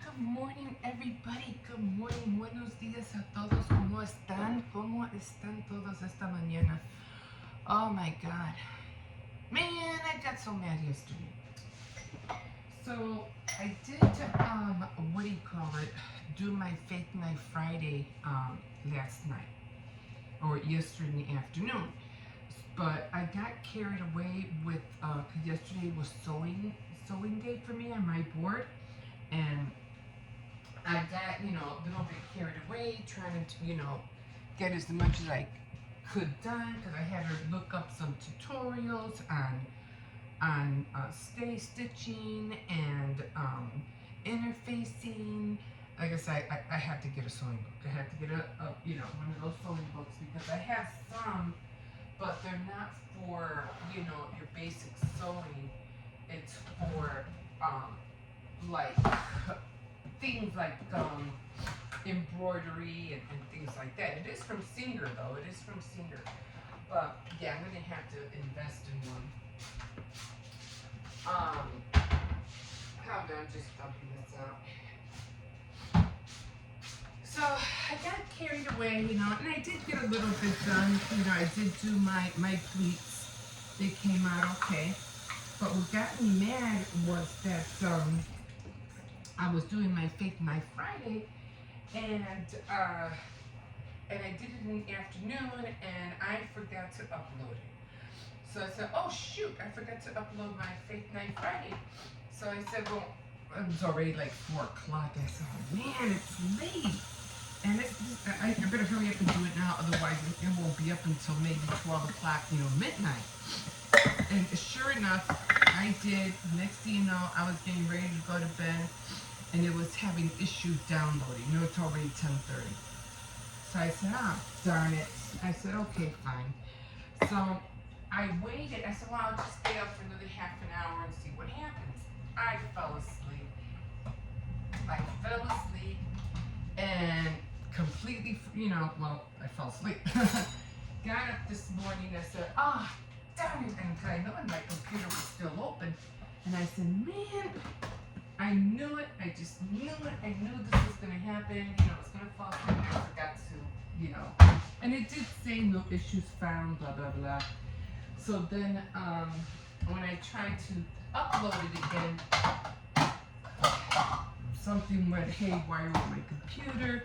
Good morning, everybody. Good morning. Buenos días a todos. ¿Cómo están? ¿Cómo están todos esta mañana? Oh my God. Man, I got so mad yesterday. So I did, what do you call it? Do my Faith Night Friday last night or yesterday in the afternoon. But I got carried away with, cause yesterday was sewing day for me on my board, and I got, a little bit carried away trying to, get as much as I could done because I had to look up some tutorials on stay stitching and interfacing. Like I said, I had to get a sewing book. I had to get one of those sewing books because I have some, but they're not for, your basic sewing. It's for, like, things like embroidery and things like that. It is from Singer, though. It is from Singer. But yeah, I'm gonna have to invest in one. Hold on, just dumping this out. So I got carried away, and I did get a little bit done. I did do my pleats. They came out okay. But what got me mad was that I was doing my Faith Night Friday, and I did it in the afternoon, and I forgot to upload it. So I said, oh shoot, I forgot to upload my Faith Night Friday. So I said, well, it was already like 4 o'clock. I said, oh man, it's late. And I better hurry up and do it now, otherwise it won't be up until maybe 12 o'clock, midnight. And sure enough, I did. Next thing you know, I was getting ready to go to bed, and it was having issues downloading. It's already 10:30. So I said, darn it. I said, okay, fine. So I waited. I said, well, I'll just stay up for another half an hour and see what happens. I fell asleep. And completely, I fell asleep. Got up this morning, I said, darn it. And I know my computer was still open. And I said, man, I knew it. I just knew it. I knew this was going to happen. It was going to fall asleep. I forgot to, And it did say no issues found, blah, blah, blah. So then when I tried to upload it again, something went haywire with my computer.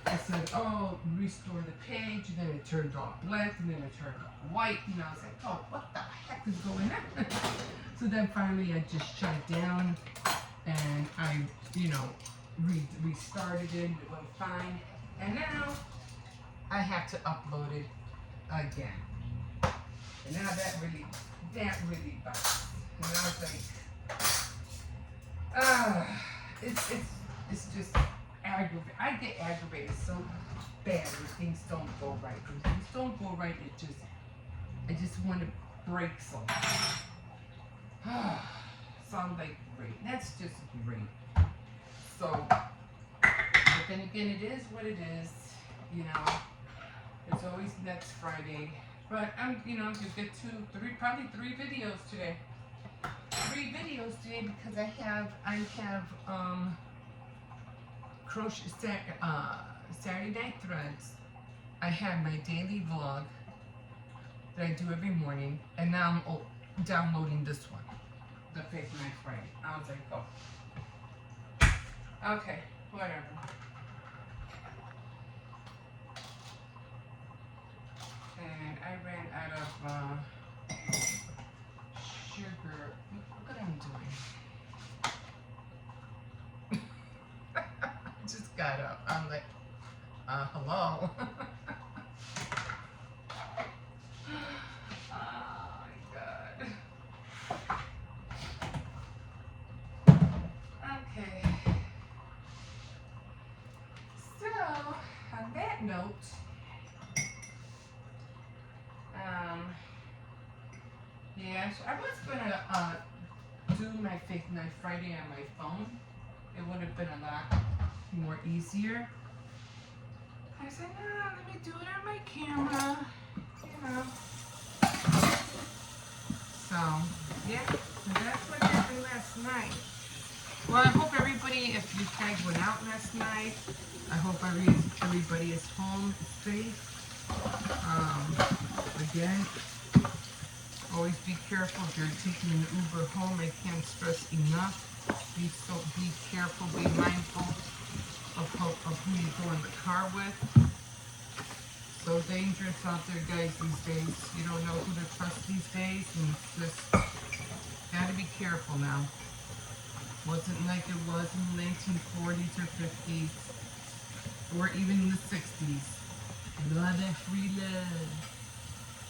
I said, oh, restore the page, and then it turned all black, and then it turned all white, and I was like, oh, what the heck is going on? So then finally I just shut it down, and I, restarted it, and it went fine, and now I have to upload it again. And now that really bites. And I was like, it's just aggravating. I get aggravated so bad when things don't go right. When things don't go right, I just want to break something. Sounds like great. That's just great. So, but then again, it is what it is. It's always next Friday. But you get probably 3 videos today. 3 videos today because I have crochet Saturday Night Threads. I have my daily vlog that I do every morning, and now I'm downloading this one, the Faith Night Friday. I was like, oh, okay, whatever. And I ran out of sugar. Look what I'm doing. Just got up. I'm like, hello. Oh my God. Okay. So, on that note, yeah, so I was gonna do my Faith Night Friday on my phone. It would have been a lot more easier. I said, no, let me do it on my camera. So, yeah, so that's what happened last night. Well, I hope everybody, if you tag went out last night. I hope everybody is home safe. Again, always be careful if you're taking an Uber home. I can't stress enough. Be careful, be mindful of who you go in the car with. So dangerous out there, guys, these days. You don't know who to trust these days, and it's just gotta be careful now. Wasn't like it was in the 1940s or 50s, or even in the 60s. A lot of free love.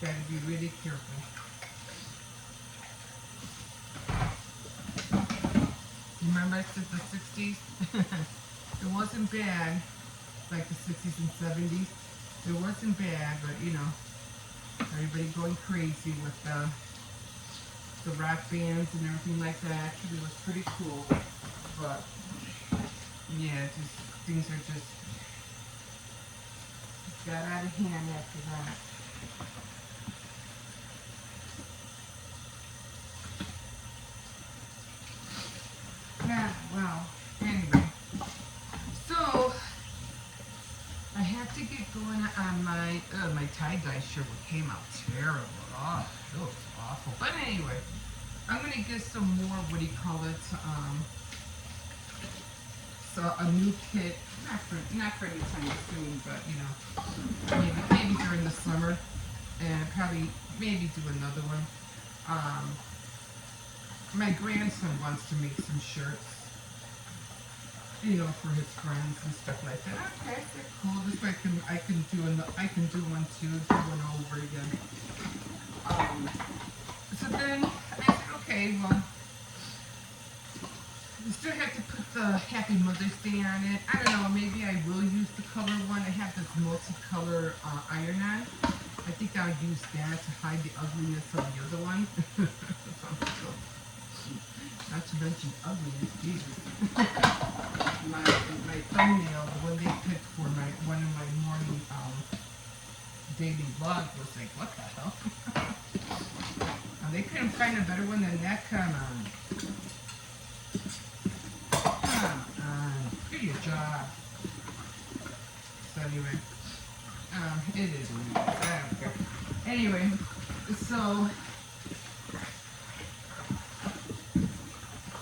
Gotta be really careful. Remember I said the 60s? It wasn't bad, like the 60s and 70s. It wasn't bad, but you know, everybody going crazy with the rock bands and everything like that. Actually, it was pretty cool, but yeah, just things are just got out of hand after that. Yeah, well, anyway, so I have to get going on my tie-dye shirt. What came out terrible. Oh, it was awful. But anyway, I'm gonna get some more. What do you call it? So a new kit, not for any time soon, but you know, maybe during the summer, and probably maybe do another one. My grandson wants to make some shirts, you know, for his friends and stuff like that. Okay, they're cool. This way I can do one too, do one over again. So then I said, okay, well, we still have to put the Happy Mother's Day on it. I don't know, maybe I will use the color one. I have this multicolor iron-on. I think I'll use that to hide the ugliness of the other one. Not to mention ugliness, Jesus. my thumbnail, the one they picked for one of my morning daily vlog was like, what the hell? They couldn't find a better one than that. Come on. Do your job. So anyway, it is what it is. I don't care. Anyway, so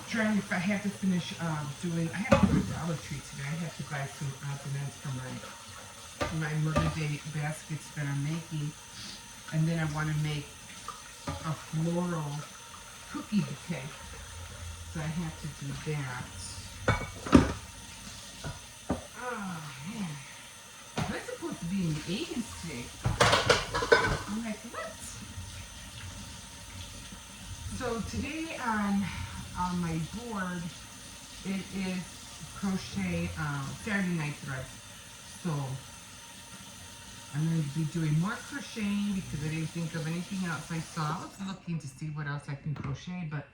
trying if I have to finish doing. I have to go to Dollar Tree today. I have to buy some odds and ends for my Mother's Day baskets that I'm making, and then I want to make a floral cookie bouquet. So I have to do that. Oh man, that's supposed to be in the 80s today. I'm like, what? So today on my board, it is crochet Saturday Night Threads. So I'm going to be doing more crocheting because I didn't think of anything else I saw. I was looking to see what else I can crochet, but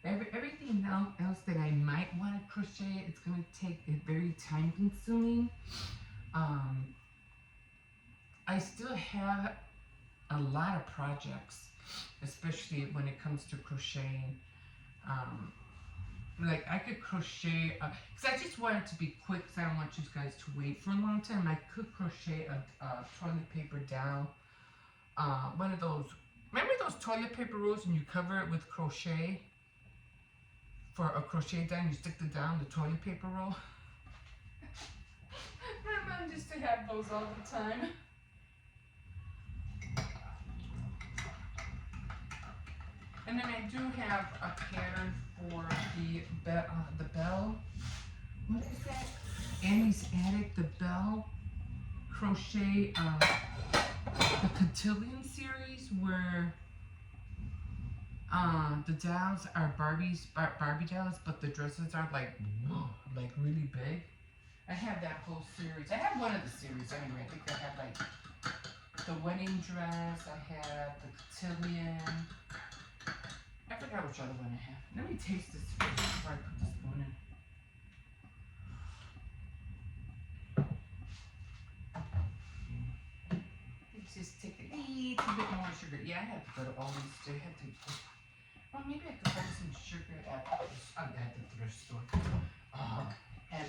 everything else that I might want to crochet, it's going to take it very time consuming. I still have a lot of projects, especially when it comes to crocheting. Like I could crochet, because I just want it to be quick, because I don't want you guys to wait for a long time. I could crochet a toilet paper down, one of those, remember those toilet paper rolls and you cover it with crochet? For a crochet down, you stick the toilet paper roll. My mom used to have those all the time. And then I do have a pattern for the bell. What is that? Annie's Attic, the bell crochet, the cotillion series, where the dolls are Barbie dolls, but the dresses are like really big. I have that whole series. I have one of the series anyway. I think I have like the wedding dress. I have the cotillion. I forgot which other one I have. Let me taste this first before I put the spoon in. Let's just take a little bit more sugar. Yeah, I have to go to all these. I have to. Well, maybe I could buy some sugar at the thrift store.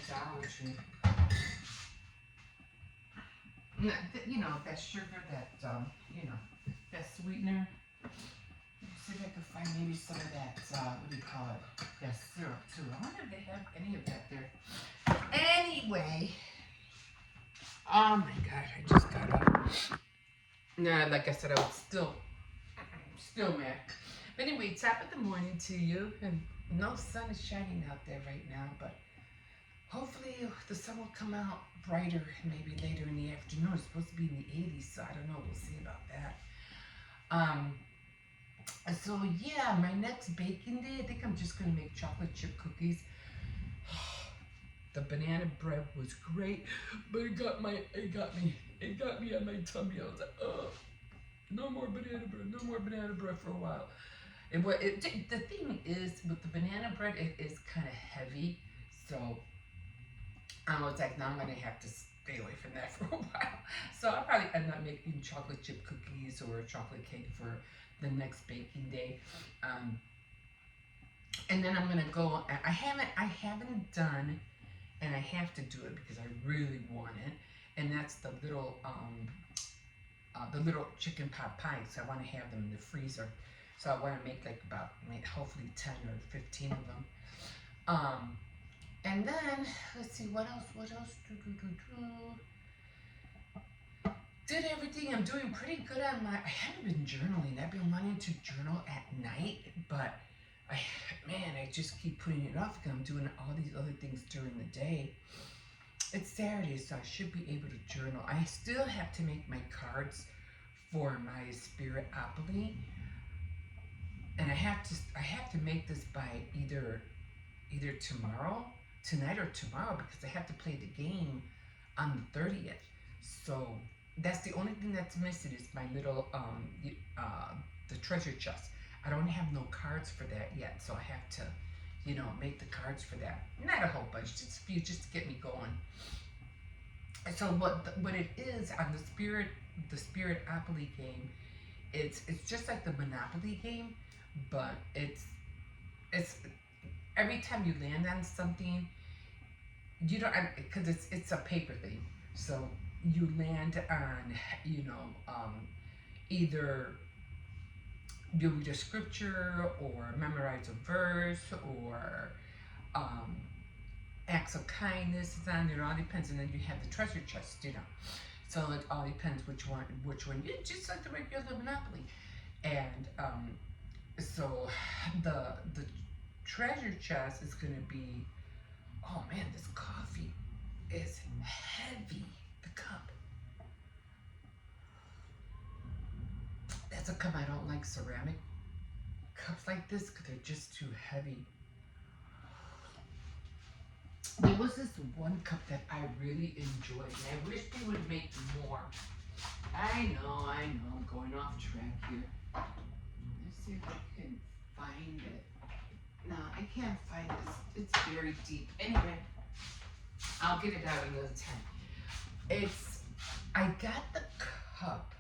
Dollar Tree. You know, that sugar, that, that sweetener. See if I can find maybe some of that, what do you call it? That syrup, too. I wonder if they have any of that there. Anyway. Oh, my God. I just got up. Nah, like I said, I was still mad. But anyway, top of the morning to you. And no sun is shining out there right now, but hopefully the sun will come out brighter maybe later in the afternoon. It's supposed to be in the 80s, so I don't know. We'll see about that. So yeah, my next baking day, I think I'm just gonna make chocolate chip cookies. The banana bread was great, but it got me on my tummy. I was like, oh, no more banana bread for a while. The thing is, with the banana bread, it is kind of heavy, so I was like, now I'm gonna have to stay away from that for a while. So I'll probably end up making chocolate chip cookies or a chocolate cake for the next baking day. And then I'm gonna go. I haven't done, and I have to do it because I really want it. And that's the little chicken pot pies. I want to have them in the freezer. So I want to make like about hopefully 10 or 15 of them. And then let's see what else. Did everything. I'm doing pretty good on I haven't been journaling. I've been wanting to journal at night, but I just keep putting it off because I'm doing all these other things during the day. It's Saturday, so I should be able to journal. I still have to make my cards for my Spiritopoly, and I have to make this by either tonight or tomorrow, because I have to play the game on the 30th. So that's the only thing that's missing is my little the treasure chest. I don't have no cards for that yet, so I have to, make the cards for that. Not a whole bunch, just a few, just to get me going. So what it is on the Spiritopoly game, it's just like the Monopoly game, but it's every time you land on something, you don't, because it's a paper thing, so you land on, either you read a scripture or memorize a verse or acts of kindness is on there. It all depends, and then you have the treasure chest, So it all depends which one. You just like the regular Monopoly, and so the treasure chest is gonna be. Oh man, this coffee is heavy. The cup. That's a cup I don't like. Ceramic cups like this because they're just too heavy. There was this one cup that I really enjoyed, and I wish they would make more. I know, I'm going off track here. Let's see if I can find it. No, I can't find this. It's very deep. Anyway, I'll get it out another time. I got the cup.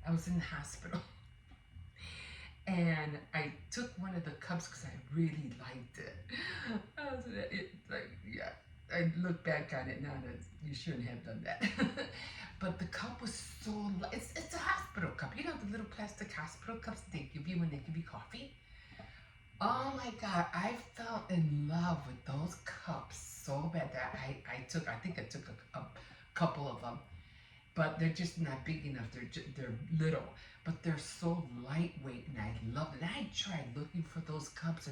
I was in the hospital. And I took one of the cups because I really liked it. I look back on it now that you shouldn't have done that. But the cup was so light. It's a hospital cup. You know the little plastic hospital cups they give you when they give you coffee? Oh my God, I fell in love with those cups so bad that I think I took a couple of them. But they're just not big enough. They're little, but they're so lightweight, and I love it. And I tried looking for those cups.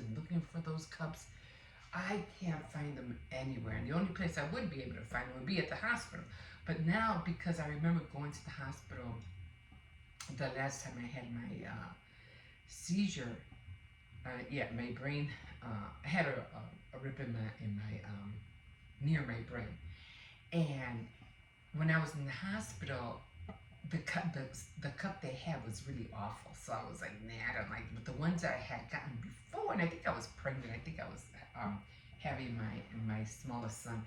I can't find them anywhere. And the only place I would be able to find them would be at the hospital. But now, because I remember going to the hospital the last time I had my seizure, my brain, I had a rip in my near my brain, and when I was in the hospital, the cup they had was really awful. So I was like, nah, I don't like it. But the ones I had gotten before, and I think I was pregnant. I think I was having my smallest son,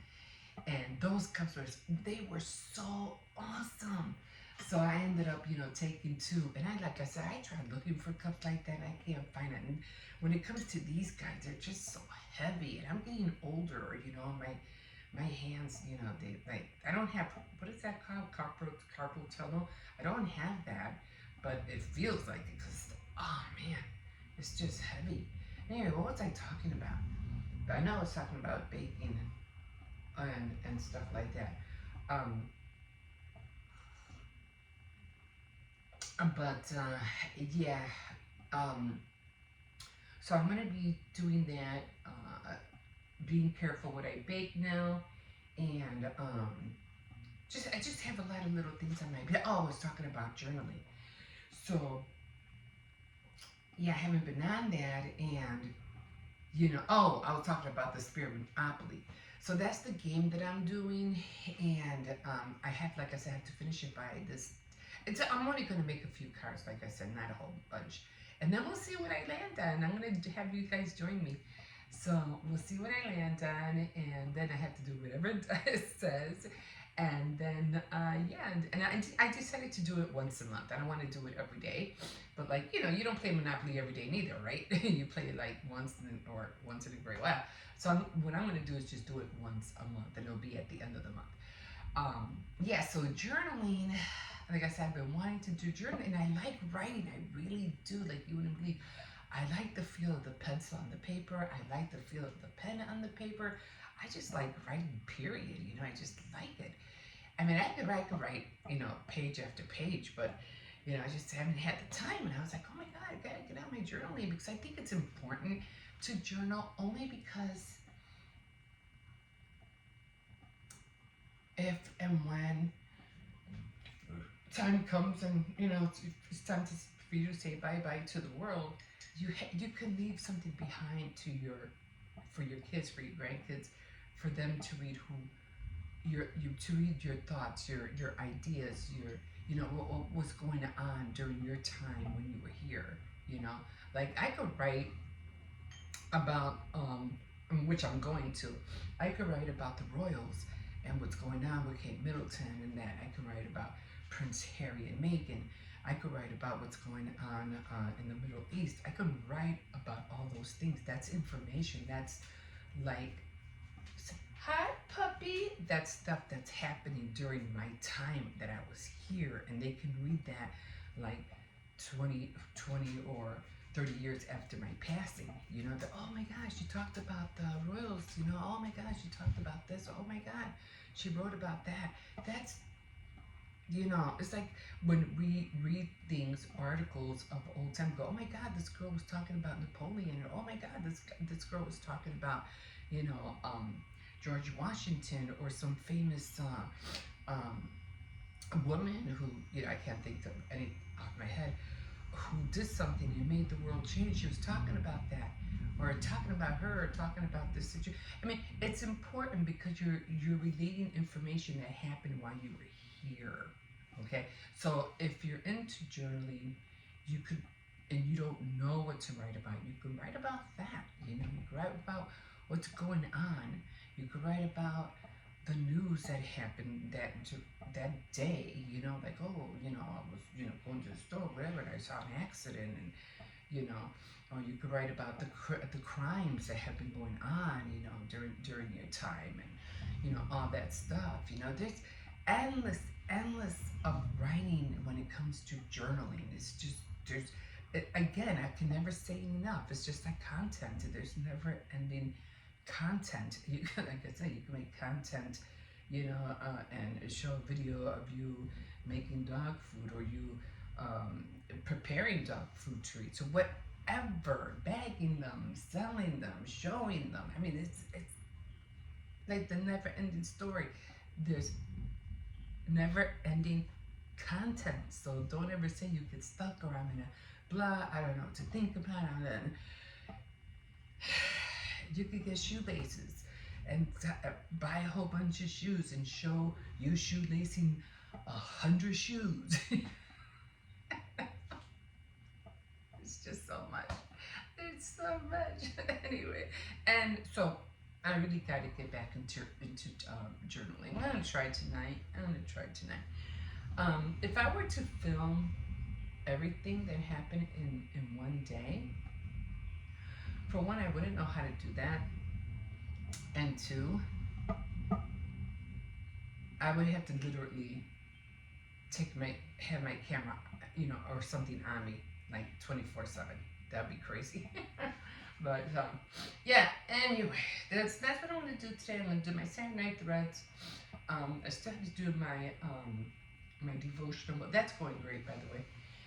and those cups were so awesome. So I ended up, taking two. And like I said, I tried looking for cups like that, and I can't find it. And when it comes to these guys, they're just so heavy. And I'm getting older, my hands, you know, they like, I don't have, what is that called? Carpal tunnel. I don't have that, but it feels like it because, oh man, it's just heavy. Anyway, what was I talking about? I know I was talking about baking and stuff like that. Um, but yeah, um, so I'm gonna be doing that. Being careful what I bake now, and I just have a lot of little things on my. Oh, I was talking about journaling. So yeah, I haven't been on that, and you know, oh, I was talking about the Spirit Monopoly. So that's the game that I'm doing, and I have, like I said, I have to finish it by this. I'm only going to make a few cards, like I said, not a whole bunch, and then we'll see what I land on. I'm going to have you guys join me, so we'll see what I land on, and then I have to do whatever it says, and then yeah, and I decided to do it once a month. I don't want to do it every day, but like, you know, you don't play Monopoly every day neither, right? You play it like once once in a great while. So what I'm going to do is just do it once a month, and it'll be at the end of the month. Yeah, so journaling, like I said, I've been wanting to do journaling, and I like writing. I really do. Like, you wouldn't believe. I like the feel of the pencil on the paper. I like the feel of the pen on the paper. I just like writing, period. You know, I just like it. I mean, I could write, you know, page after page, but, you know, I just haven't had the time. And I was like, oh my God, I gotta get out my journaling, because I think it's important to journal, only because if and when time comes and, you know, it's time for you to say bye-bye to the world, you can leave something behind for your kids, for your grandkids, for them to read to read your thoughts, your ideas, you know, what was going on during your time when you were here. You know, like I could write about which I'm going to. I could write about the royals and what's going on with Kate Middleton, and that I could write about Prince Harry and Meghan. I could write about what's going on in the Middle East. I could write about all those things. That's information. That's like, hi puppy. That's stuff that's happening during my time that I was here, and they can read that like 20 or 30 years after my passing. You know, oh my gosh, you talked about the royals. You know, oh my gosh, you talked about this. Oh my God, she wrote about that. That's, you know, it's like when we read things, articles of old time, go, oh my God, this girl was talking about Napoleon, or oh my God, this girl was talking about, you know, George Washington, or some famous woman who, you know, I can't think of any off my head, who did something and made the world change. She was talking about that, or talking about her, or talking about this situation. I mean, it's important because you're relating information that happened while you were here. Okay, so if you're into journaling, you could, and you don't know what to write about, you can write about that. You know, you can write about what's going on. You could write about the news that happened that day. You know, like, oh, you know, I was, you know, going to the store, whatever, and I saw an accident, and, you know, or you could write about the crimes that have been going on, you know, during your time, and, you know, all that stuff. You know, there's endless of writing when it comes to journaling. It's just, again, I can never say enough. It's just like content. There's never ending content. You can, like I said, you can make content, you know, and show a video of you making dog food, or you preparing dog food treats, or whatever, bagging them, selling them, showing them. I mean, it's like the never-ending story. There's never-ending content. So don't ever say you get stuck, or I'm in a blah, I don't know what to think about it. You could get shoelaces and buy a whole bunch of shoes and show you shoelacing 100 shoes. It's just so much. It's so much. Anyway, and so I really got to get back into journaling. I'm gonna try tonight. If I were to film everything that happened in one day, for one, I wouldn't know how to do that, and two, I would have to literally have my camera, or something on me like 24/7. That'd be crazy. But yeah. Anyway, that's what I'm gonna do today. I'm gonna do my Saturday night threads. I still have to do my devotional, but that's going great, by the way.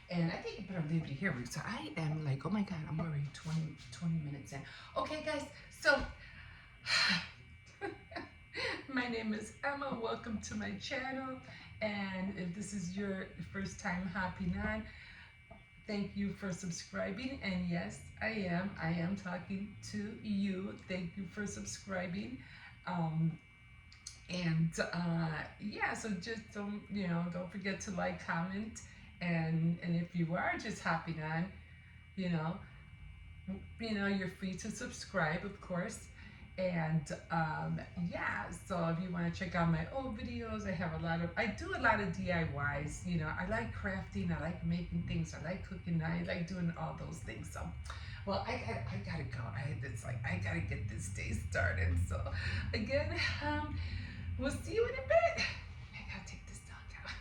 And I think you better leave it here because I am like, oh my God, I'm already 20 minutes in. Okay, guys, so my name is Emma. Welcome to my channel. And if this is your first time hopping on, thank you for subscribing. And yes, I am talking to you. Thank you for subscribing. Yeah, so just don't forget to like, comment, and if you are just hopping on, you're free to subscribe, of course. And yeah, so if you want to check out my old videos, I do a lot of DIYs. I like crafting, I like making things, I like cooking, I like doing all those things. So, well, I gotta go. I gotta get this day started. So again, we'll see you in a bit. I gotta take this dog out.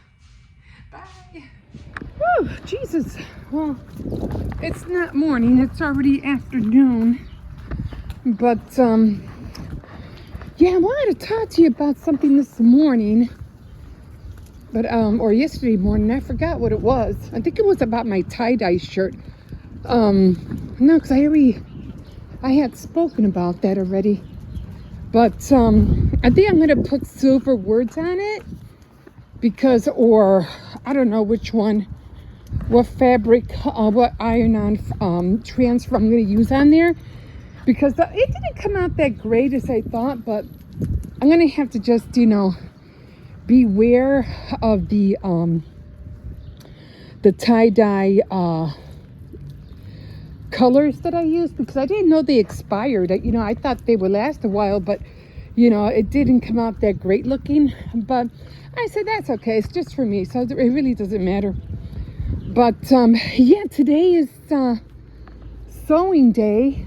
Bye. Oh, Jesus. Well, it's not morning, it's already afternoon. But, yeah, I wanted to talk to you about something this morning. But, or yesterday morning, I forgot what it was. I think it was about my tie-dye shirt. No, because I had spoken about that already. But, I think I'm going to put silver words on it. Or, I don't know which one. What fabric, what iron-on transfer I'm going to use on there. Because it didn't come out that great as I thought, but I'm going to have to just, beware of the tie-dye colors that I used, because I didn't know they expired. I thought they would last a while, but, it didn't come out that great looking. But I said, that's okay. It's just for me, so it really doesn't matter. But, yeah, today is sewing day.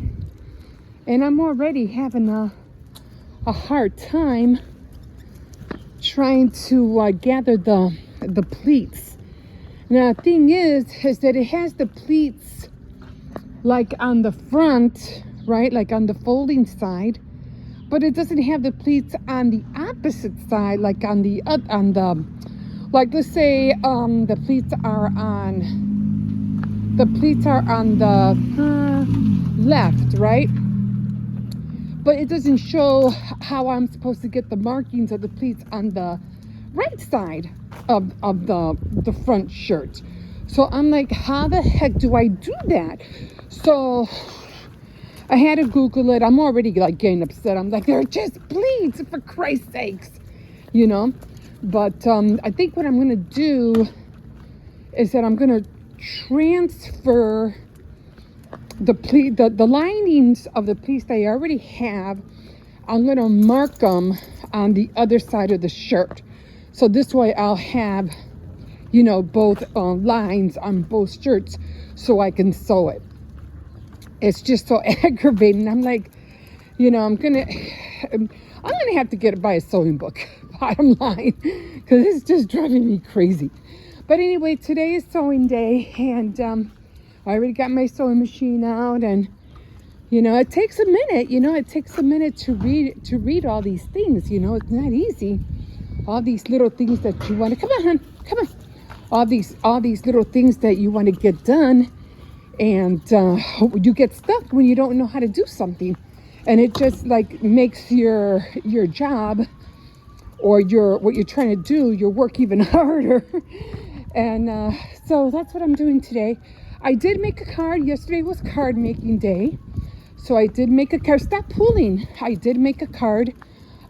And I'm already having a hard time trying to gather the pleats. Now, the thing is that it has the pleats like on the front, right? Like on the folding side, but it doesn't have the pleats on the opposite side, like like let's say the pleats are on the left, right? But it doesn't show how I'm supposed to get the markings of the pleats on the right side of the front shirt. So I'm like, how the heck do I do that? So I had to Google it. I'm already like getting upset. I'm like, they're just pleats, for Christ's sakes, But I think what I'm going to do is that I'm going to transfer the linings of the pleats that I already have. I'm going to mark them on the other side of the shirt. So this way I'll have, both lines on both shirts so I can sew it. It's just so aggravating. I'm like, I'm going to have to buy a sewing book, bottom line, because it's just driving me crazy. But anyway, today is sewing day, and I already got my sewing machine out, and it takes a minute. It takes a minute to read all these things. It's not easy. All these little things that you want to come on. All these little things that you want to get done, and you get stuck when you don't know how to do something, and it just like makes your job or what you're trying to do, your work even harder. And so that's what I'm doing today. I did make a card. Yesterday was card making day. So I did make a card. Stop pulling. I did make a card.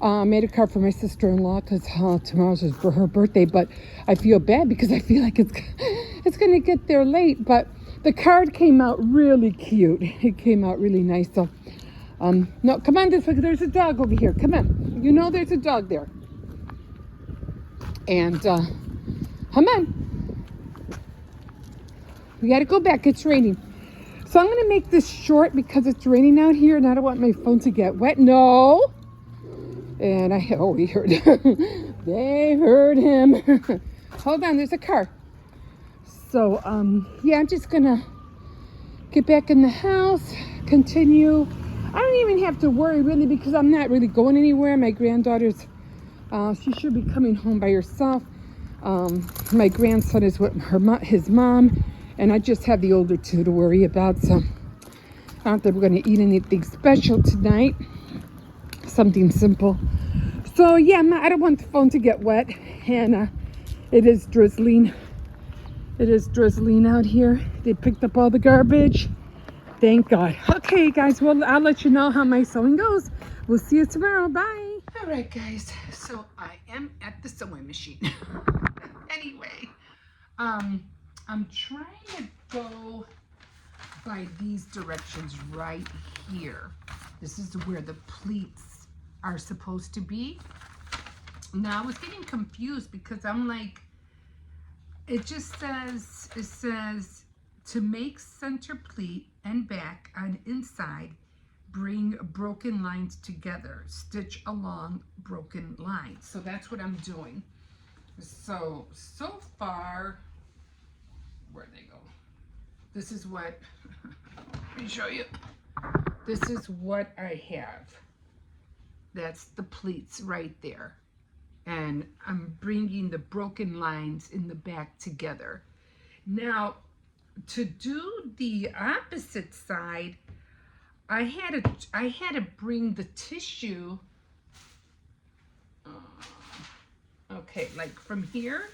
Made a card for my sister-in-law because tomorrow's her birthday. But I feel bad because I feel like it's going to get there late. But the card came out really cute. It came out really nice. So, no, come on this way. There's a dog over here. Come on. There's a dog there. And, come on. We got to go back. It's raining. So I'm going to make this short because it's raining out here and I don't want my phone to get wet. No. And we heard They heard him. Hold on, there's a car. So, yeah, I'm just gonna get back in the house, continue. I don't even have to worry really because I'm not really going anywhere. My granddaughter's, she should be coming home by herself. My grandson is with his mom, and I just have the older two to worry about. So I don't think we're gonna eat anything special tonight. Something simple. So yeah, I don't want the phone to get wet, and it is drizzling. It is drizzling out here. They picked up all the garbage. Thank God. Okay, guys, well, I'll let you know how my sewing goes. We'll see you tomorrow. Bye. All right, guys. So I am at the sewing machine. Anyway, I'm trying to go by these directions right here. This is where the pleats are supposed to be. Now I was getting confused because I'm like, it says to make center pleat and back on inside, bring broken lines together, stitch along broken lines. So that's what I'm doing. So far, where'd they go? This is what, let me show you. This is what I have. That's the pleats right there. And I'm bringing the broken lines in the back together. Now, to do the opposite side, I had to bring the tissue, okay, like from here,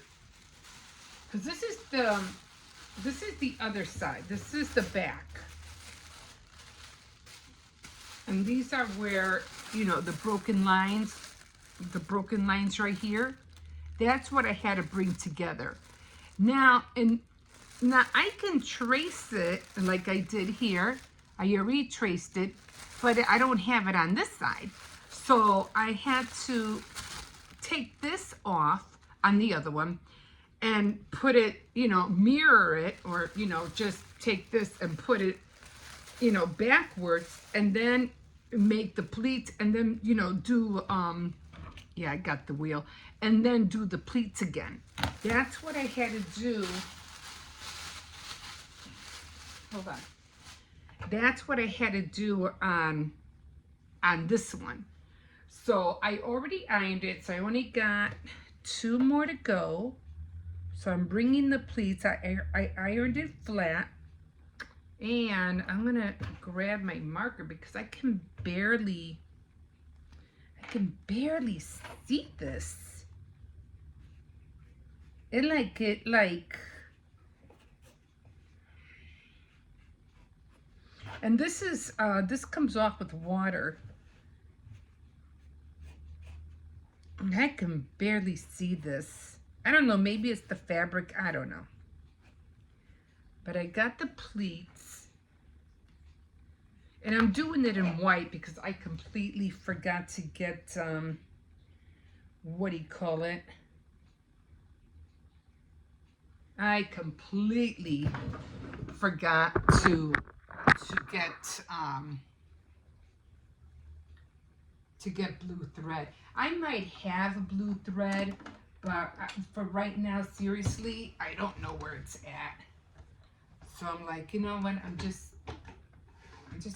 because this is the other side. This is the back. And these are where, you know, the broken lines right here. That's what I had to bring together. Now I can trace it like I did here. I already traced it, but I don't have it on this side. So I had to take this off on the other one and put it, you know, mirror it, or, you know, just take this and put it, you know, backwards, and then make the pleats, and then, you know, do, yeah, I got the wheel, and then do the pleats again. That's what I had to do. Hold on. That's what I had to do on this one. So I already ironed it, so I only got 2 more to go. So I'm bringing the pleats. I ironed it flat, and I'm gonna grab my marker because I can barely see this. And this is this comes off with water. And I can barely see this. I don't know, maybe it's the fabric, I don't know. But I got the pleats. And I'm doing it in white because I completely forgot to get, what do you call it? I completely forgot to get blue thread. I might have blue thread, but for right now, seriously, I don't know where it's at. So I'm like, you know what? I'm just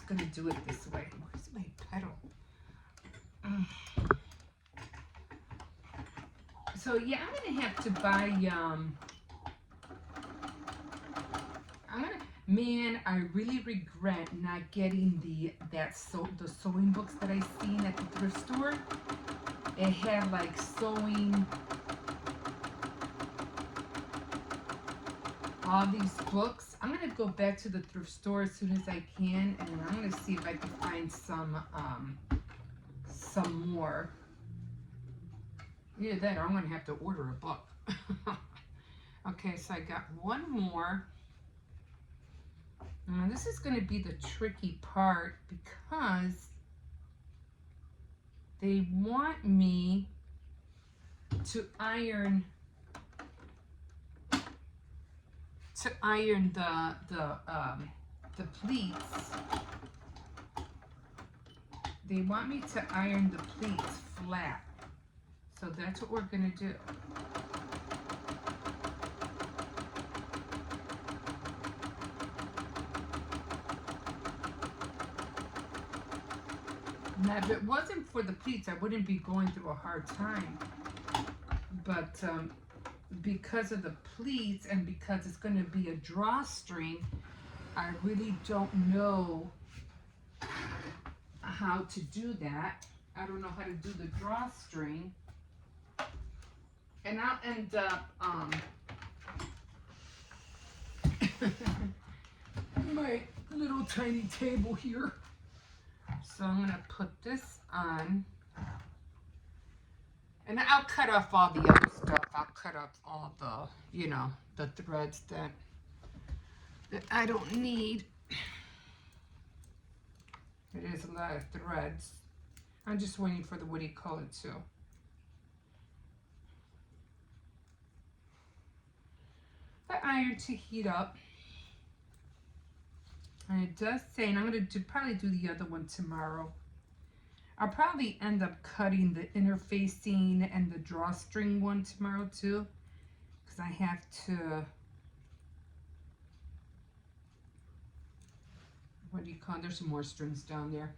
gonna do it this way. Where's my pedal? So yeah, I'm gonna have to buy man, I really regret not getting the sewing books that I seen at the thrift store. It had like sewing, all these books. I'm gonna go back to the thrift store as soon as I can, and I'm gonna see if I can find some more. Either that or I'm gonna have to order a book. Okay, so I got one more. Now this is going to be the tricky part because they want me to iron the pleats. They want me to iron the pleats flat. So that's what we're gonna do. Now, if it wasn't for the pleats, I wouldn't be going through a hard time. But because of the pleats and because it's going to be a drawstring, I really don't know how to do that. I don't know how to do the drawstring. And I'll end up my little tiny table here. So I'm going to put this on. And I'll cut off all the other stuff. I'll cut off all the, you know, the threads that I don't need. It is a lot of threads. I'm just waiting for the what do you call it too. The iron to heat up. And it does say, and I'm going to probably do the other one tomorrow. I'll probably end up cutting the interfacing and the drawstring one tomorrow too. Because I have to, what do you call it? There's some more strings down there.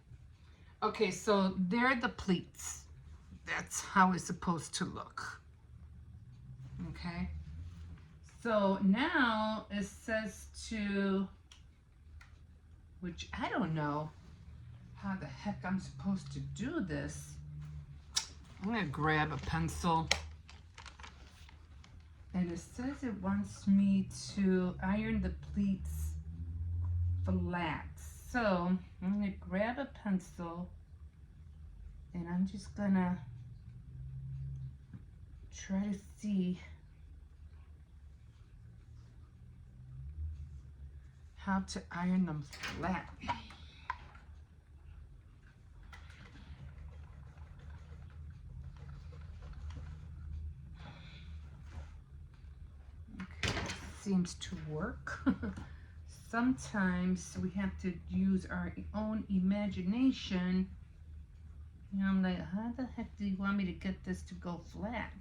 Okay, so they're the pleats. That's how it's supposed to look. Okay. So now it says to, which I don't know how the heck I'm supposed to do this. I'm gonna grab a pencil. And it says it wants me to iron the pleats flat. So I'm gonna grab a pencil and I'm just gonna try to see how to iron them flat. Okay, seems to work. Sometimes we have to use our own imagination. You know, I'm like, how the heck do you want me to get this to go flat?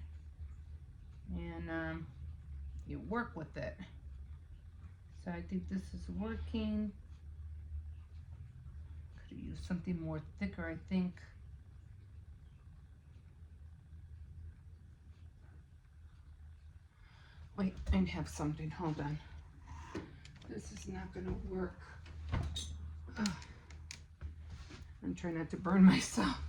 And you work with it. So I think this is working. Could have used something more thicker, I think. Wait, I have something, hold on. This is not gonna work. Ugh. I'm trying not to burn myself.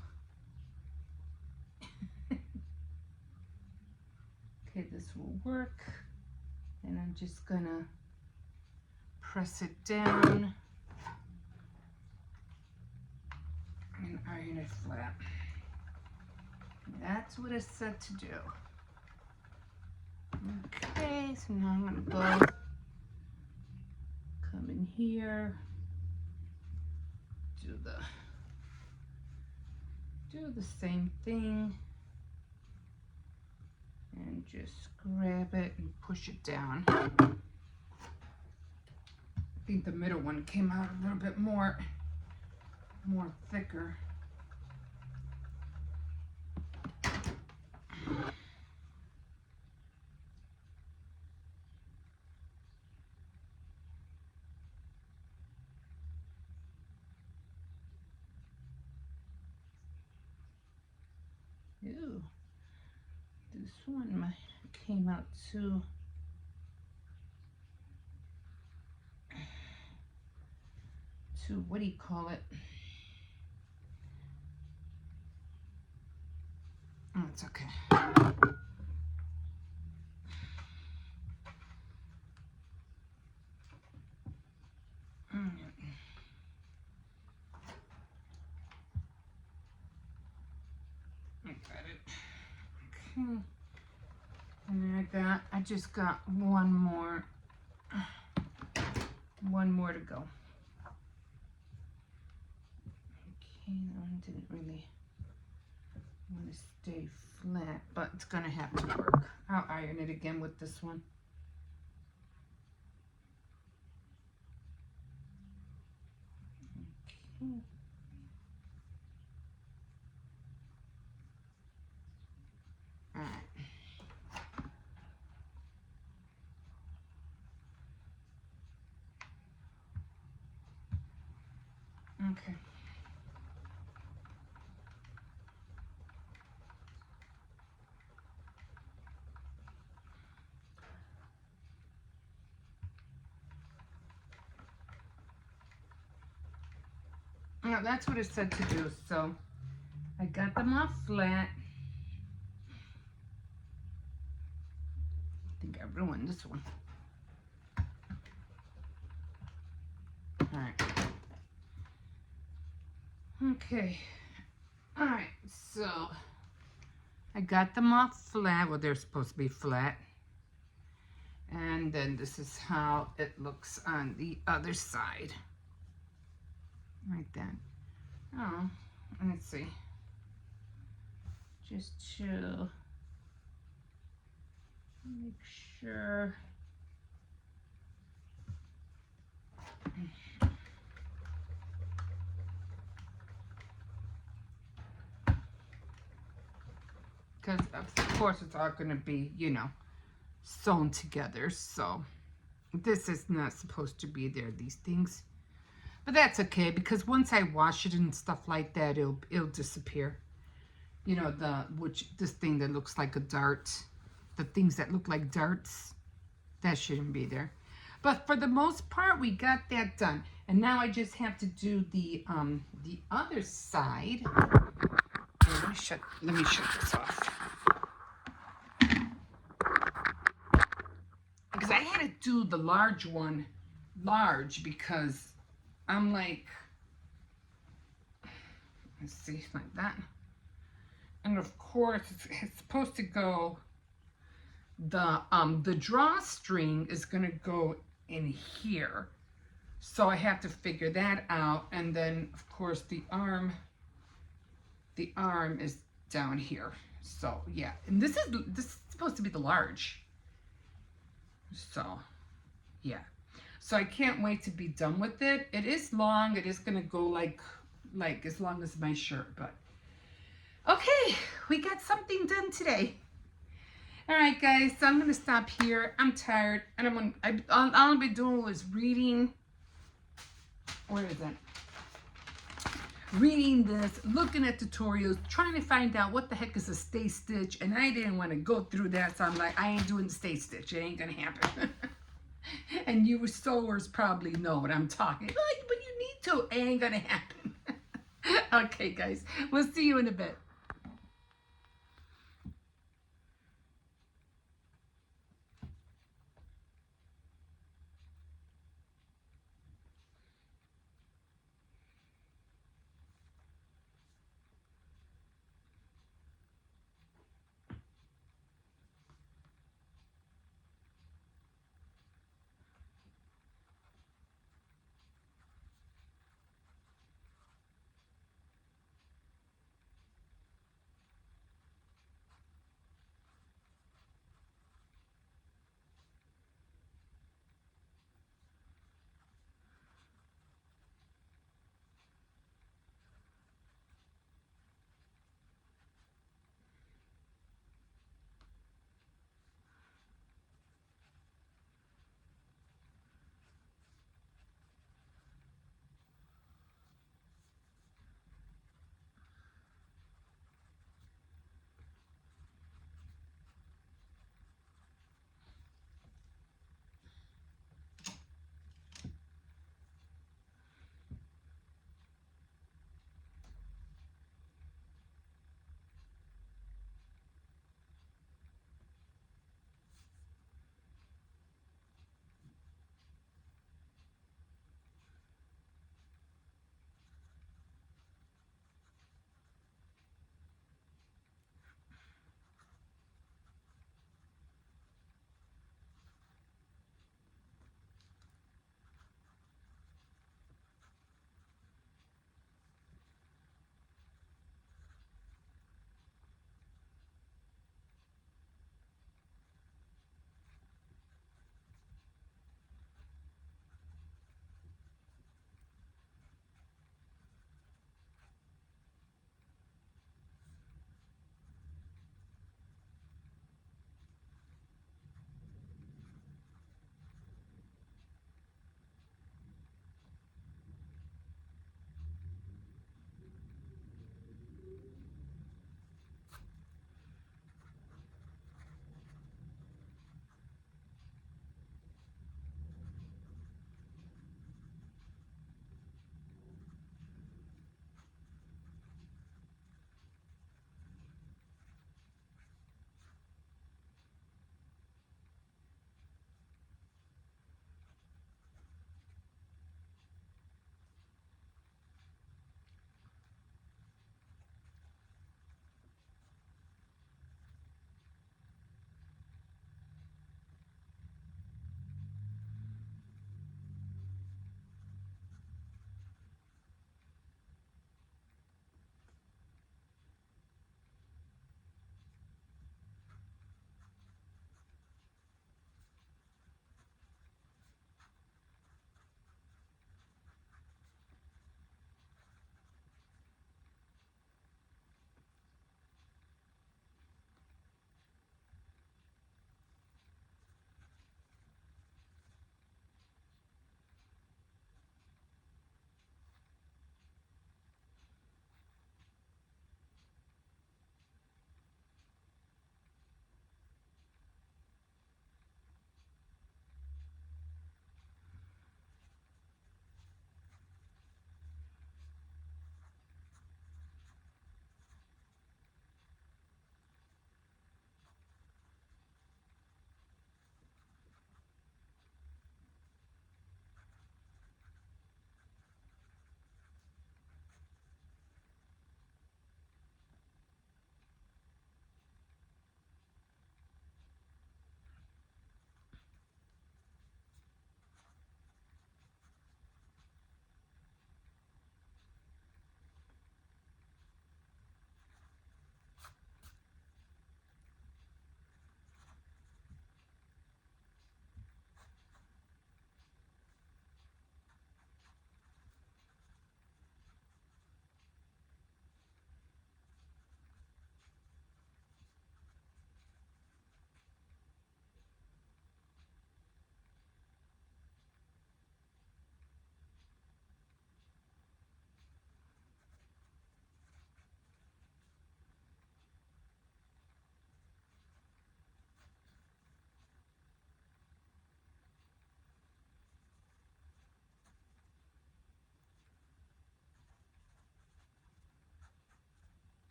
Okay, this will work. And I'm just gonna press it down and iron it flat. That's what it's set to do. Okay, so now I'm gonna go come in here, do the same thing, and just grab it and push it down. I think the middle one came out a little bit more thicker. Ew, this one came out too what do you call it? Oh, it's okay. Okay. And then I just got one more to go. Okay, that one didn't really want to stay flat, but it's gonna have to work. I'll iron it again with this one. Okay. Okay. No, that's what it said to do. So I got them off flat. I think I ruined this one. All right. Okay. All right. So I got them off flat. Well, they're supposed to be flat. And then this is how it looks on the other side. Like that. Oh, let's see. Just to make sure. Because of course it's all going to be, you know, sewn together. So this is not supposed to be there, these things. But that's okay, because once I wash it and stuff like that, it'll disappear. You know, this thing that looks like a dart, the things that look like darts, that shouldn't be there. But for the most part, we got that done. And now I just have to do the other side. Here, let me shut this off. Because I had to do the large one large because I'm like, let's see, like that. And of course, it's supposed to go, the drawstring is going to go in here. So I have to figure that out. And then, of course, the arm is down here. So, yeah. And this is supposed to be the large. So, yeah. So I can't wait to be done with it. It is long. It is going to go like as long as my shirt, but okay, we got something done today. All right, guys, so I'm going to stop here. I'm tired, and all I'll be doing was reading. Where is it? Reading this, looking at tutorials, trying to find out what the heck is a stay stitch, and I didn't want to go through that, so I'm like, I ain't doing the stay stitch. It ain't going to happen. And you sewers probably know what I'm talking about, but you need to. It ain't going to happen. Okay, guys, we'll see you in a bit.